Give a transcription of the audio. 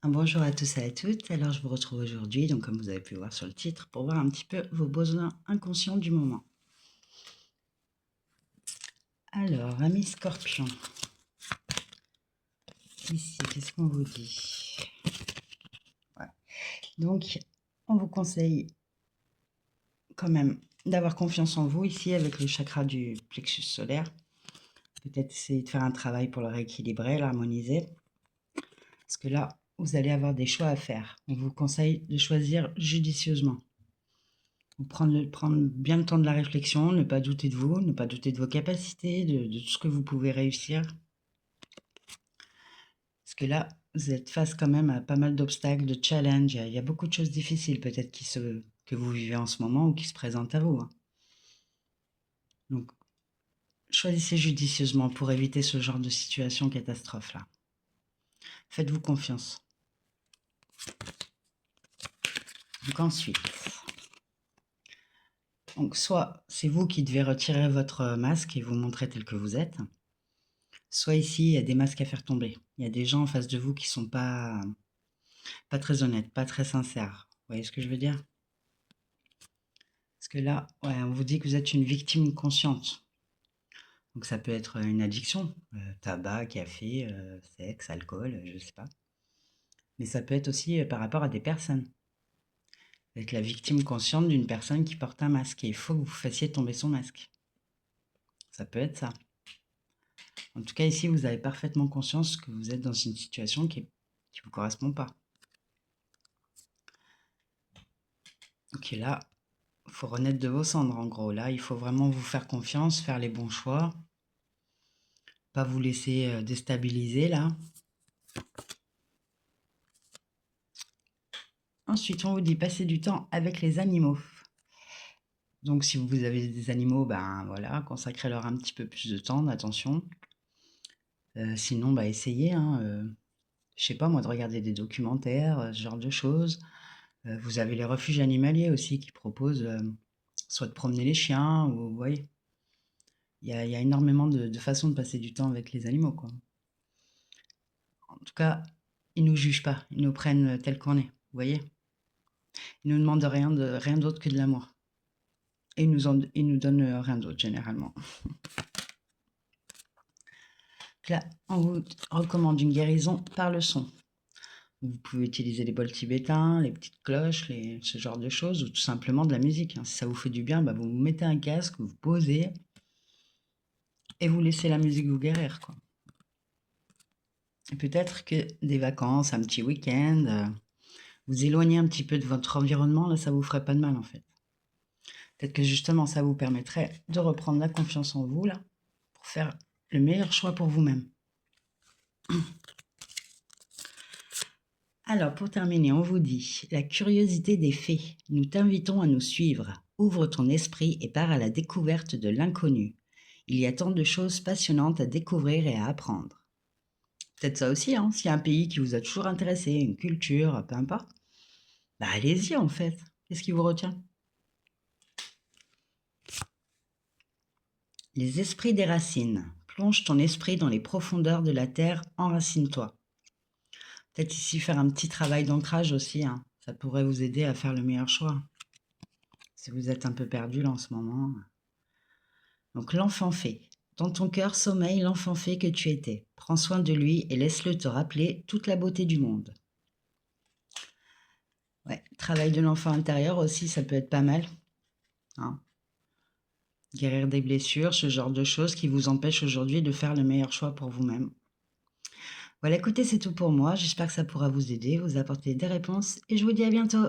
Un bonjour à tous et à toutes. Alors, je vous retrouve aujourd'hui, donc comme vous avez pu voir sur le titre, pour voir un petit peu vos besoins inconscients du moment. Alors, ami Scorpion, ici, qu'est-ce qu'on vous dit? Ouais. Donc, on vous conseille quand même d'avoir confiance en vous ici avec le chakra du plexus solaire. Peut-être essayer de faire un travail pour le rééquilibrer, l'harmoniser. Parce que là, vous allez avoir des choix à faire. On vous conseille de choisir judicieusement. Prendre bien le temps de la réflexion, ne pas douter de vous, ne pas douter de vos capacités, de tout ce que vous pouvez réussir. Parce que là, vous êtes face quand même à pas mal d'obstacles, de challenges. Il y a beaucoup de choses difficiles peut-être que vous vivez en ce moment ou qui se présentent à vous, hein. Donc, choisissez judicieusement pour éviter ce genre de situation catastrophe-là. Faites-vous confiance. Donc ensuite, soit c'est vous qui devez retirer votre masque et vous montrer tel que vous êtes, soit ici, il y a des masques à faire tomber. Il y a des gens en face de vous qui sont pas très honnêtes, pas très sincères. Vous voyez ce que je veux dire? Parce que là, ouais, on vous dit que vous êtes une victime consciente. Donc ça peut être une addiction, tabac, café, sexe, alcool, je sais pas. Mais ça peut être aussi par rapport à des personnes. Vous êtes la victime consciente d'une personne qui porte un masque et il faut que vous fassiez tomber son masque. Ça peut être ça. En tout cas, ici, vous avez parfaitement conscience que vous êtes dans une situation qui vous correspond pas. Ok, là, il faut renaître de vos cendres, en gros. Là, il faut vraiment vous faire confiance, faire les bons choix, pas vous laisser déstabiliser, là. Ensuite, on vous dit passer du temps avec les animaux. Donc, si vous avez des animaux, ben voilà, consacrez-leur un petit peu plus de temps, d'attention. Sinon, bah, essayez, hein, je sais pas moi, de regarder des documentaires, ce genre de choses. Vous avez les refuges animaliers aussi qui proposent soit de promener les chiens, ou vous voyez, il y a énormément de façons de passer du temps avec les animaux, quoi. En tout cas, ils nous jugent pas, ils nous prennent tels qu'on est, vous voyez. Ils nous demandent rien d'autre que de l'amour. Et ils nous donnent rien d'autre généralement. Donc là, on vous recommande une guérison par le son. Vous pouvez utiliser les bols tibétains, les petites cloches, ce genre de choses, ou tout simplement de la musique, hein. Si ça vous fait du bien, bah, vous mettez un casque, vous posez et vous laissez la musique vous guérir, quoi. Et peut-être que des vacances, un petit week-end, vous éloigner un petit peu de votre environnement, là, ça vous ferait pas de mal en fait. Peut-être que justement, ça vous permettrait de reprendre la confiance en vous, là, pour faire le meilleur choix pour vous-même. Alors, pour terminer, on vous dit la curiosité des fées. Nous t'invitons à nous suivre. Ouvre ton esprit et pars à la découverte de l'inconnu. Il y a tant de choses passionnantes à découvrir et à apprendre. Peut-être ça aussi, hein, s'il y a un pays qui vous a toujours intéressé, une culture, peu importe, bah allez-y en fait. Qu'est-ce qui vous retient? Les esprits des racines. Plonge ton esprit dans les profondeurs de la terre, enracine-toi. Peut-être ici faire un petit travail d'ancrage aussi, hein. Ça pourrait vous aider à faire le meilleur choix. Si vous êtes un peu perdu là en ce moment. Donc l'enfant fée. Dans ton cœur sommeille l'enfant fée que tu étais. Prends soin de lui et laisse-le te rappeler toute la beauté du monde. Ouais, travail de l'enfant intérieur aussi, ça peut être pas mal, hein. Guérir des blessures, ce genre de choses qui vous empêchent aujourd'hui de faire le meilleur choix pour vous-même. Voilà, écoutez, c'est tout pour moi. J'espère que ça pourra vous aider, vous apporter des réponses et je vous dis à bientôt.